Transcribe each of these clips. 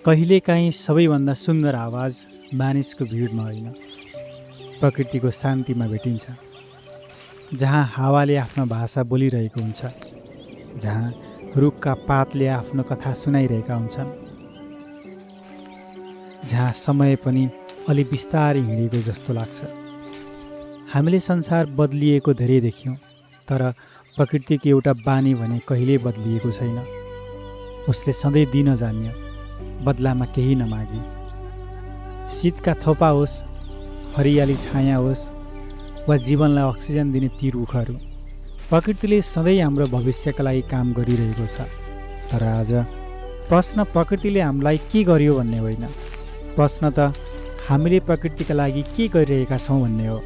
कहिलेकाहीँ सबैभन्दा सुन्दर आवाज मानिसको भिडमा होइन, प्रकृतिको शान्तिमा भेटिन्छ। जहाँ हावाले आफ्नो भाषा बोलिरहेको हुन्छ, जहाँ रुखका पातले आफ्नो कथा सुनाइरहेका हुन्छन्, जहाँ समय पनि अलि बिस्तारै हिँडेको जस्तो लाग्छ। हामीले संसार बदलिएको धेरै देख्यौँ, तर प्रकृतिको एउटा बानी भने कहिल्यै बदलिएको छैन। उसले सधैँ दिन जान्यो, बदलामा केही नमागी। शीतका थोपा होस्, हरियाली छाया होस्, वा जीवनलाई अक्सिजन दिने ती रुखहरू, प्रकृतिले सधैँ हाम्रो भविष्यका लागि काम गरिरहेको छ। तर आज प्रश्न प्रकृतिले हामीलाई के गर्यो भन्ने होइन, प्रश्न त हामीले प्रकृतिका लागि के गरिरहेका छौँ भन्ने हो।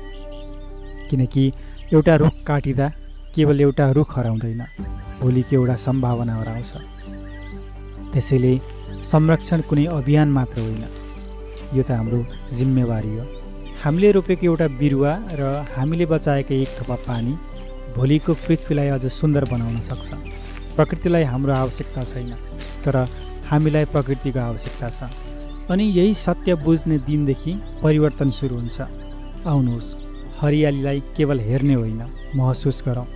किनकि एउटा रुख काटिँदा केवल एउटा रुख हराउँदैन, भोलिको एउटा सम्भावना हराउँछ। त्यसैले संरक्षण कुनै अभियान मात्र होइन, यो त हाम्रो जिम्मेवारी हो। हामीले रोपेको एउटा बिरुवा र हामीले बचाएको एक थोपा पानी भोलिको पृथ्वीलाई अझ सुन्दर बनाउन सक्छ। प्रकृतिलाई हाम्रो आवश्यकता छैन, तर हामीलाई प्रकृतिको आवश्यकता छ। अनि यही सत्य बुझ्ने दिनदेखि परिवर्तन सुरु हुन्छ। आउनुहोस्, हरियालीलाई केवल हेर्ने होइन, महसुस गरौँ।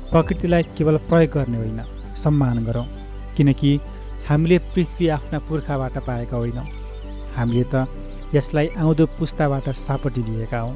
प्रकृतिलाई केवल प्रयोग गर्ने होइन, सम्मान गरौँ। किनकि हामीले पृथ्वी आफ्ना पुर्खाबाट पाएका होइनौँ, हामीले त यसलाई आउँदो पुस्ताबाट सापटी लिएका हौँ।